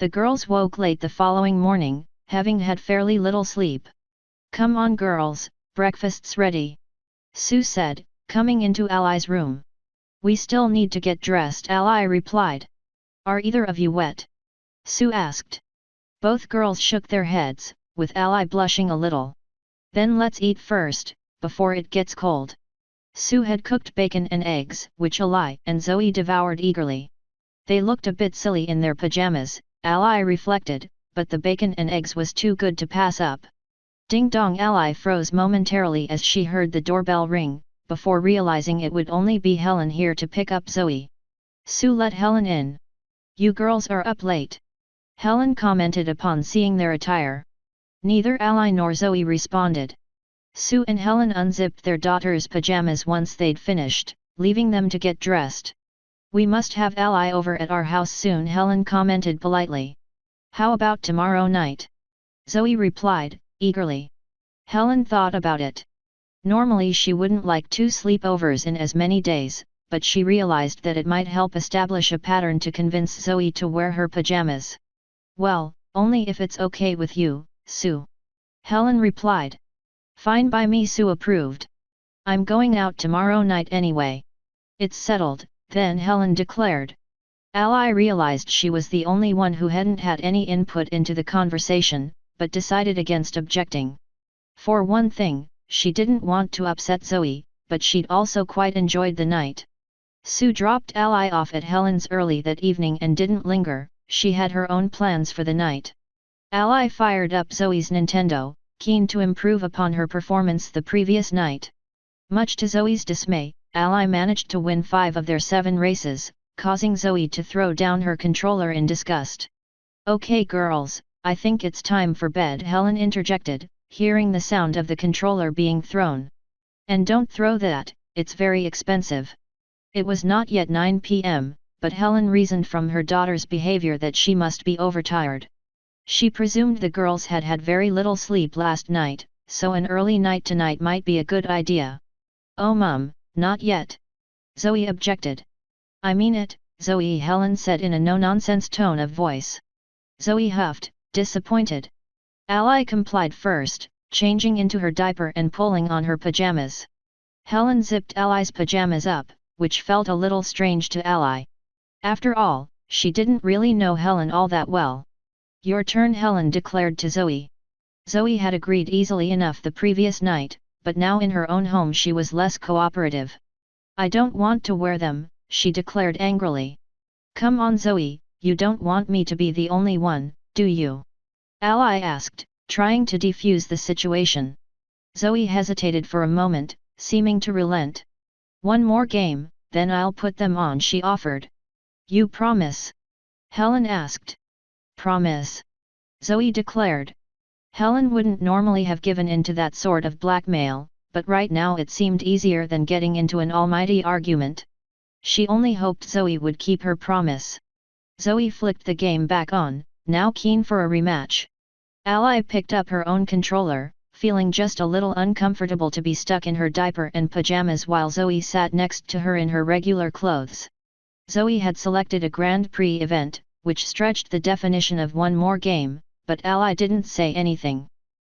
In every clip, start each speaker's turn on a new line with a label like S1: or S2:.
S1: The girls woke late the following morning, having had fairly little sleep. "Come on girls, breakfast's ready," Sue said, coming into Ally's room. "We still need to get dressed," Ally replied. "Are either of you wet?" Sue asked. Both girls shook their heads, with Ally blushing a little. "Then let's eat first, before it gets cold." Sue had cooked bacon and eggs, which Ally and Zoe devoured eagerly. They looked a bit silly in their pajamas, Ally reflected, but the bacon and eggs was too good to pass up. Ding dong! Ally froze momentarily as she heard the doorbell ring, before realizing it would only be Helen here to pick up Zoe. Sue let Helen in. "You girls are up late," Helen commented upon seeing their attire. Neither Ally nor Zoe responded. Sue and Helen unzipped their daughters' pajamas once they'd finished, leaving them to get dressed. "We must have Ally over at our house soon," Helen commented politely. "How about tomorrow night?" Zoe replied, eagerly. Helen thought about it. Normally she wouldn't like 2 sleepovers in as many days, but she realized that it might help establish a pattern to convince Zoe to wear her pajamas. "Well, only if it's okay with you, Sue," Helen replied. "Fine by me," Sue approved. "I'm going out tomorrow night anyway." "It's settled," then Helen declared. Ally realized she was the only one who hadn't had any input into the conversation, but decided against objecting. For one thing, she didn't want to upset Zoe, but she'd also quite enjoyed the night. Sue dropped Ally off at Helen's early that evening and didn't linger, she had her own plans for the night. Ally fired up Zoe's Nintendo, keen to improve upon her performance the previous night. Much to Zoe's dismay, Ally managed to win 5 of their 7 races, causing Zoe to throw down her controller in disgust. "Okay girls, I think it's time for bed," Helen interjected, hearing the sound of the controller being thrown. "And don't throw that, it's very expensive." It was not yet 9 p.m., but Helen reasoned from her daughter's behavior that she must be overtired. She presumed the girls had had very little sleep last night, so an early night tonight might be a good idea. "Oh Mum, not yet," Zoe objected. "I mean it, Zoe," Helen said in a no-nonsense tone of voice. Zoe huffed, disappointed. Ally complied first, changing into her diaper and pulling on her pajamas. Helen zipped Ally's pajamas up, which felt a little strange to Ally. After all, she didn't really know Helen all that well. "Your turn," Helen declared to Zoe. Zoe had agreed easily enough the previous night, but now in her own home she was less cooperative. "I don't want to wear them," she declared angrily. "Come on Zoe, you don't want me to be the only one, do you?" Ally asked, trying to defuse the situation. Zoe hesitated for a moment, seeming to relent. "One more game, then I'll put them on," she offered. "You promise?" Helen asked. "Promise," Zoe declared. Helen wouldn't normally have given in to that sort of blackmail, but right now it seemed easier than getting into an almighty argument. She only hoped Zoe would keep her promise. Zoe flicked the game back on, now keen for a rematch. Ally picked up her own controller, feeling just a little uncomfortable to be stuck in her diaper and pajamas while Zoe sat next to her in her regular clothes. Zoe had selected a Grand Prix event, which stretched the definition of one more game, but Ally didn't say anything.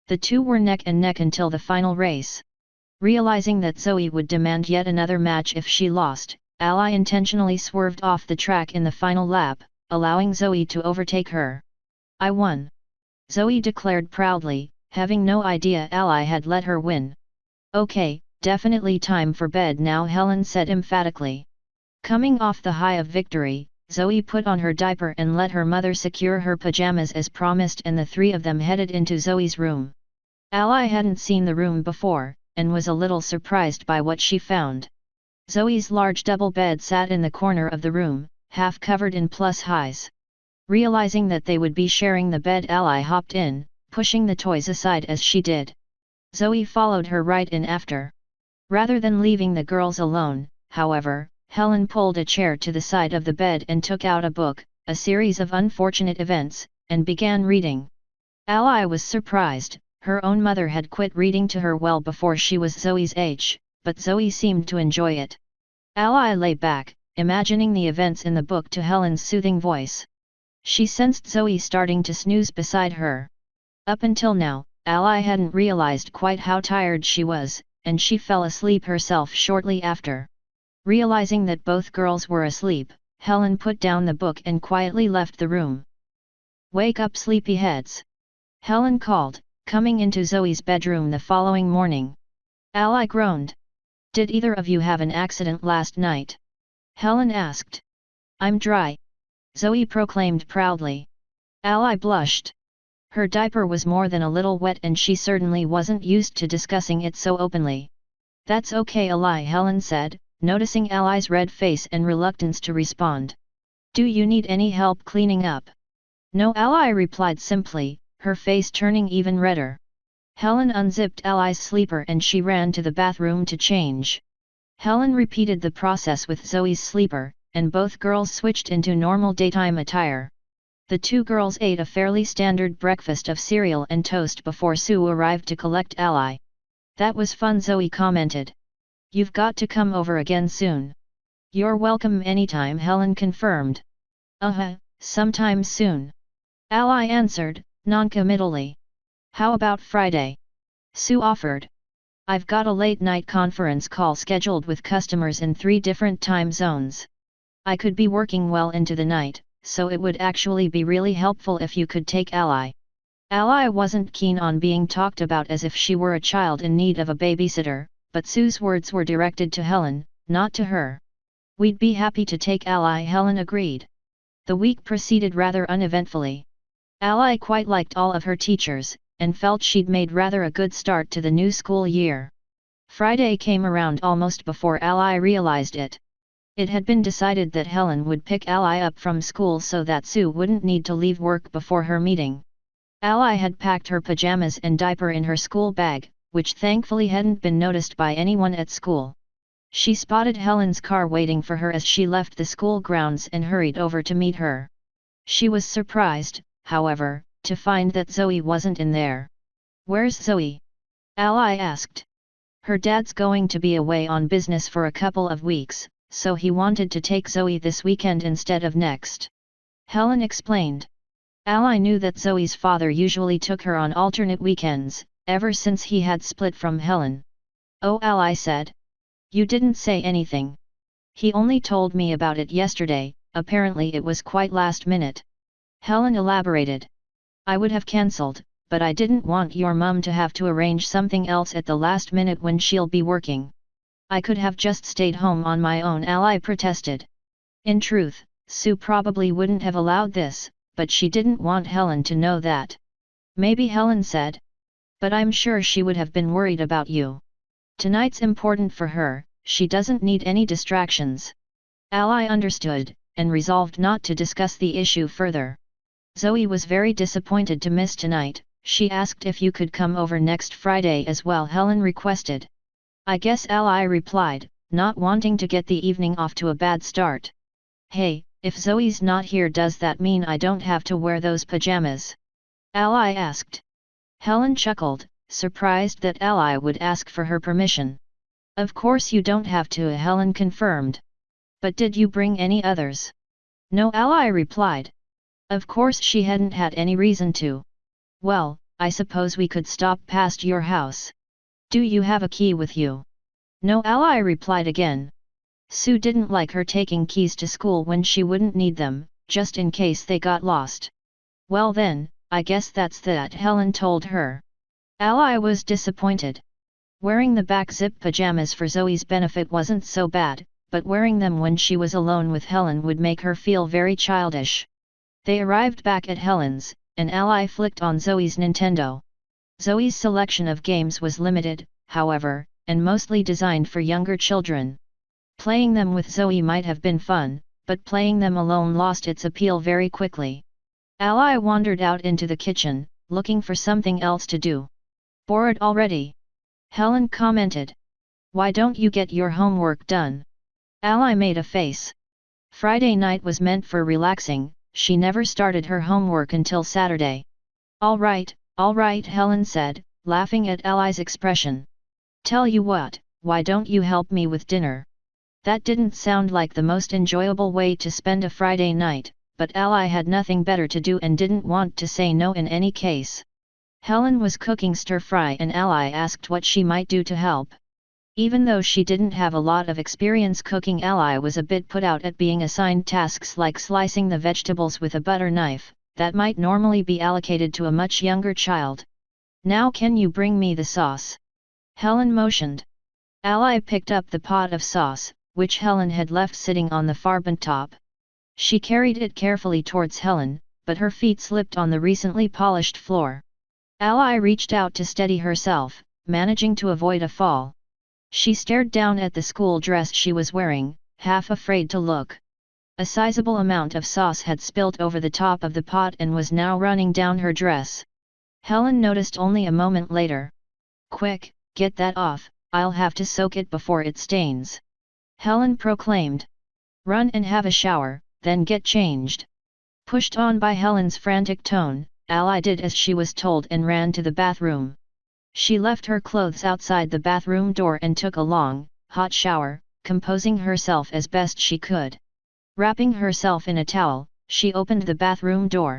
S1: The two were neck and neck until the final race. Realizing that Zoe would demand yet another match if she lost, Ally intentionally swerved off the track in the final lap, allowing Zoe to overtake her. "I won," Zoe declared proudly, having no idea Ally had let her win. "Okay, definitely time for bed now," Helen said emphatically. Coming off the high of victory, Zoe put on her diaper and let her mother secure her pajamas as promised, and the 3 of them headed into Zoe's room. Ally hadn't seen the room before, and was a little surprised by what she found. Zoe's large double bed sat in the corner of the room, half covered in plus highs. Realizing that they would be sharing the bed, Ally hopped in, pushing the toys aside as she did. Zoe followed her right in after. Rather than leaving the girls alone, however, Helen pulled a chair to the side of the bed and took out a book, A Series of Unfortunate Events, and began reading. Ally was surprised. Her own mother had quit reading to her well before she was Zoe's age, but Zoe seemed to enjoy it. Ally lay back, imagining the events in the book to Helen's soothing voice. She sensed Zoe starting to snooze beside her. Up until now, Ally hadn't realized quite how tired she was, and she fell asleep herself shortly after. Realizing that both girls were asleep, Helen put down the book and quietly left the room. "Wake up, sleepyheads!" Helen called, coming into Zoe's bedroom the following morning. Ally groaned. "Did either of you have an accident last night?" Helen asked. "I'm dry," Zoe proclaimed proudly. Ally blushed. Her diaper was more than a little wet and she certainly wasn't used to discussing it so openly. "That's okay, Ally," Helen said, noticing Ally's red face and reluctance to respond. "Do you need any help cleaning up?" "No," Ally replied simply, her face turning even redder. Helen unzipped Ally's sleeper and she ran to the bathroom to change. Helen repeated the process with Zoe's sleeper, and both girls switched into normal daytime attire. The two girls ate a fairly standard breakfast of cereal and toast before Sue arrived to collect Ally. "That was fun," Zoe commented. "You've got to come over again soon." "You're welcome anytime," Helen confirmed. Sometime soon," Ally answered, non-committally. "How about Friday?" Sue offered. "I've got a late-night conference call scheduled with customers in 3 different time zones. I could be working well into the night, so it would actually be really helpful if you could take Ally." Ally wasn't keen on being talked about as if she were a child in need of a babysitter, but Sue's words were directed to Helen, not to her. "We'd be happy to take Ally," Helen agreed. The week proceeded rather uneventfully. Ally quite liked all of her teachers, and felt she'd made rather a good start to the new school year. Friday came around almost before Ally realized it. It had been decided that Helen would pick Ally up from school so that Sue wouldn't need to leave work before her meeting. Ally had packed her pajamas and diaper in her school bag, which thankfully hadn't been noticed by anyone at school. She spotted Helen's car waiting for her as she left the school grounds and hurried over to meet her. She was surprised, however, to find that Zoe wasn't in there. "Where's Zoe?" Ally asked. "Her dad's going to be away on business for a couple of weeks, so he wanted to take Zoe this weekend instead of next," Helen explained. Ally knew that Zoe's father usually took her on alternate weekends, ever since he had split from Helen. "Oh," Ally said. "You didn't say anything." "He only told me about it yesterday, apparently it was quite last minute," Helen elaborated. "I would have cancelled, but I didn't want your mum to have to arrange something else at the last minute when she'll be working. I could have just stayed home on my own," Ally protested. In truth, Sue probably wouldn't have allowed this, but she didn't want Helen to know that. "Maybe," Helen said. "But I'm sure she would have been worried about you. Tonight's important for her, she doesn't need any distractions." Ally understood, and resolved not to discuss the issue further. Zoe was very disappointed to miss tonight. She asked if you could come over next Friday as well, Helen requested. "I guess," Ally replied, not wanting to get the evening off to a bad start. "Hey, if Zoe's not here, does that mean I don't have to wear those pajamas?" Ally asked. Helen chuckled, surprised that Ally would ask for her permission. "Of course you don't have to," Helen confirmed. "But did you bring any others?" "No," Ally replied. Of course she hadn't had any reason to. "Well, I suppose we could stop past your house. Do you have a key with you?" "No," Ally replied again. Sue didn't like her taking keys to school when she wouldn't need them, just in case they got lost. "Well then, I guess that's that," Helen told her. Ally was disappointed. Wearing the back zip pajamas for Zoe's benefit wasn't so bad, but wearing them when she was alone with Helen would make her feel very childish. They arrived back at Helen's, and Ally flicked on Zoe's Nintendo. Zoe's selection of games was limited, however, and mostly designed for younger children. Playing them with Zoe might have been fun, but playing them alone lost its appeal very quickly. Ally wandered out into the kitchen, looking for something else to do. "Bored already?" Helen commented. "Why don't you get your homework done?" Ally made a face. Friday night was meant for relaxing, she never started her homework until Saturday. All right, Helen said, laughing at Ally's expression. "Tell you what, why don't you help me with dinner?" That didn't sound like the most enjoyable way to spend a Friday night, but Ally had nothing better to do and didn't want to say no in any case. Helen was cooking stir-fry and Ally asked what she might do to help. Even though she didn't have a lot of experience cooking, Ally was a bit put out at being assigned tasks like slicing the vegetables with a butter knife, that might normally be allocated to a much younger child. "Now can you bring me the sauce?" Helen motioned. Ally picked up the pot of sauce, which Helen had left sitting on the farbent top. She carried it carefully towards Helen, but her feet slipped on the recently polished floor. Ally reached out to steady herself, managing to avoid a fall. She stared down at the school dress she was wearing, half afraid to look. A sizable amount of sauce had spilt over the top of the pot and was now running down her dress. Helen noticed only a moment later. "Quick, get that off, I'll have to soak it before it stains," Helen proclaimed. "Run and have a shower, then get changed." Pushed on by Helen's frantic tone, Ally did as she was told and ran to the bathroom. She left her clothes outside the bathroom door and took a long, hot shower, composing herself as best she could. Wrapping herself in a towel, she opened the bathroom door.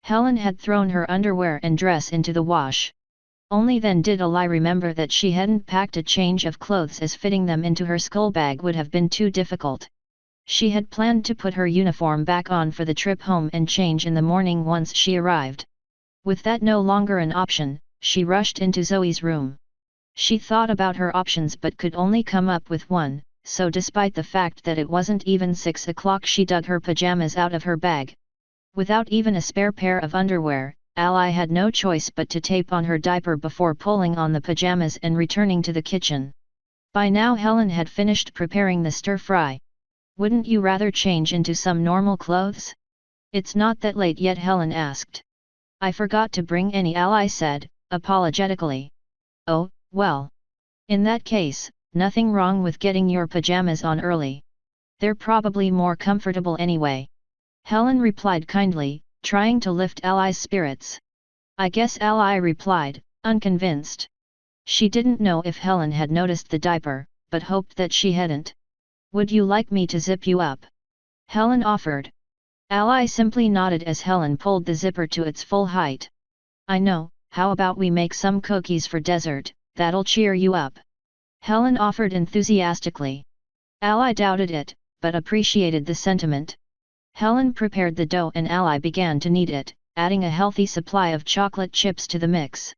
S1: Helen had thrown her underwear and dress into the wash. Only then did Ally remember that she hadn't packed a change of clothes, as fitting them into her school bag would have been too difficult. She had planned to put her uniform back on for the trip home and change in the morning once she arrived. With that no longer an option, she rushed into Zoe's room. She thought about her options but could only come up with one, so despite the fact that it wasn't even 6 o'clock, she dug her pajamas out of her bag. Without even a spare pair of underwear, Ally had no choice but to tape on her diaper before pulling on the pajamas and returning to the kitchen. By now Helen had finished preparing the stir-fry. "Wouldn't you rather change into some normal clothes? It's not that late yet," Helen asked. "I forgot to bring any," Ally said, apologetically. "Oh, well. In that case, nothing wrong with getting your pajamas on early. They're probably more comfortable anyway," Helen replied kindly, trying to lift Ally's spirits. "I guess," Ally replied, unconvinced. She didn't know if Helen had noticed the diaper, but hoped that she hadn't. "Would you like me to zip you up?" Helen offered. Ally simply nodded as Helen pulled the zipper to its full height. "I know, how about we make some cookies for dessert, that'll cheer you up?" Helen offered enthusiastically. Ally doubted it, but appreciated the sentiment. Helen prepared the dough and Ally began to knead it, adding a healthy supply of chocolate chips to the mix.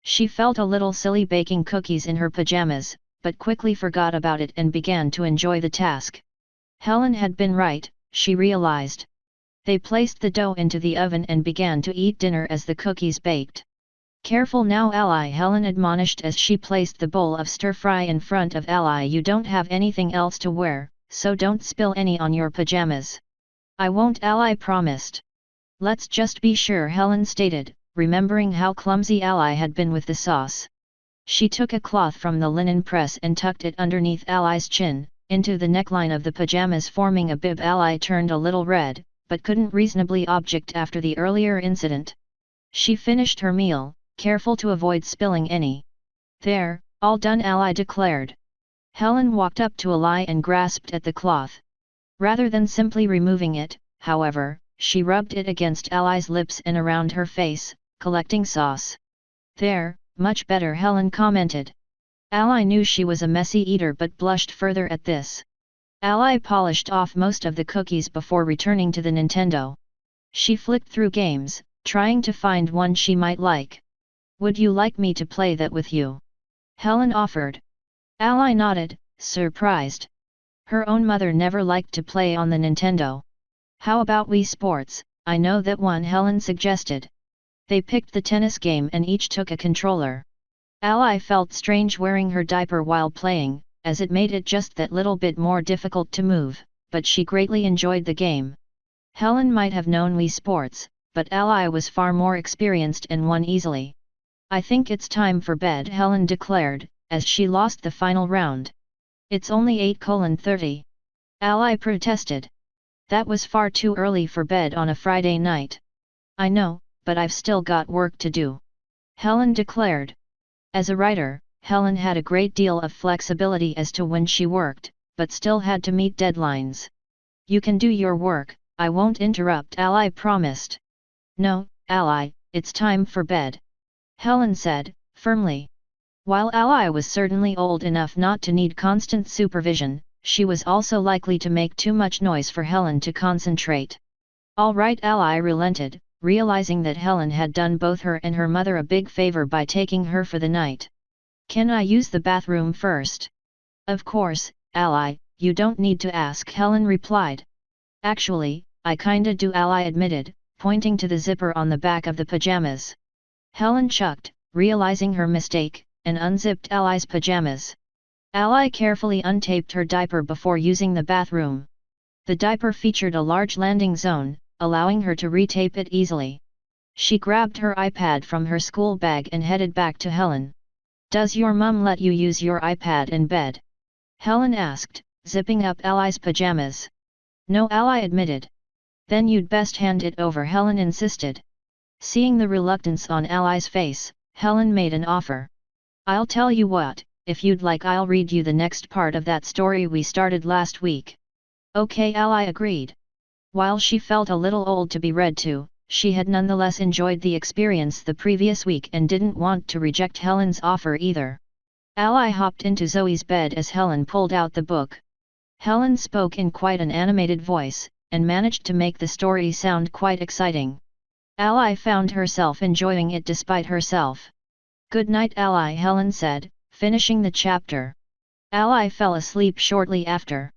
S1: She felt a little silly baking cookies in her pajamas, but quickly forgot about it and began to enjoy the task. Helen had been right, she realized. They placed the dough into the oven and began to eat dinner as the cookies baked. "Careful now, Ally," Helen admonished as she placed the bowl of stir-fry in front of Ally. "You don't have anything else to wear, so don't spill any on your pajamas." "I won't," Ally promised. "Let's just be sure," Helen stated, remembering how clumsy Ally had been with the sauce. She took a cloth from the linen press and tucked it underneath Ally's chin, into the neckline of the pajamas, forming a bib. Ally turned a little red, but couldn't reasonably object after the earlier incident. She finished her meal, careful to avoid spilling any. "There, all done," Ally declared. Helen walked up to Ally and grasped at the cloth. Rather than simply removing it, however, she rubbed it against Ally's lips and around her face, collecting sauce. "There, much better," Helen commented. Ally knew she was a messy eater but blushed further at this. Ally polished off most of the cookies before returning to the Nintendo. She flicked through games, trying to find one she might like. "Would you like me to play that with you?" Helen offered. Ally nodded, surprised. Her own mother never liked to play on the Nintendo. "How about Wii Sports? I know that one," Helen suggested. They picked the tennis game and each took a controller. Ally felt strange wearing her diaper while playing, as it made it just that little bit more difficult to move, but she greatly enjoyed the game. Helen might have known Wii Sports, but Ally was far more experienced and won easily. "I think it's time for bed," Helen declared, as she lost the final round. "It's only 8:30. Ally protested. "That was far too early for bed on a Friday night." "I know, but I've still got work to do," Helen declared. As a writer, Helen had a great deal of flexibility as to when she worked, but still had to meet deadlines. "You can do your work, I won't interrupt, Ally promised. No, Ally, it's time for bed, Helen said, firmly. While Ally was certainly old enough not to need constant supervision, she was also likely to make too much noise for Helen to concentrate. All right, Ally relented, realizing that Helen had done both her and her mother a big favor by taking her for the night. Can I use the bathroom first? Of course, Ally, you don't need to ask, Helen replied. Actually, I kinda do, Ally admitted, pointing to the zipper on the back of the pajamas. Helen chucked, realizing her mistake, and unzipped Ally's pajamas. Ally carefully untaped her diaper before using the bathroom. The diaper featured a large landing zone, allowing her to retape it easily. She grabbed her iPad from her school bag and headed back to Helen. Does your mum let you use your iPad in bed? Helen asked, zipping up Ally's pajamas. No, Ally admitted. Then you'd best hand it over, Helen insisted. Seeing the reluctance on Ally's face, Helen made an offer. I'll tell you what, if you'd like I'll read you the next part of that story we started last week. Okay, Ally agreed. While she felt a little old to be read to, she had nonetheless enjoyed the experience the previous week and didn't want to reject Helen's offer either. Ally hopped into Zoe's bed as Helen pulled out the book. Helen spoke in quite an animated voice, and managed to make the story sound quite exciting. Ally found herself enjoying it despite herself. Good night, Ally, Helen said, finishing the chapter. Ally fell asleep shortly after.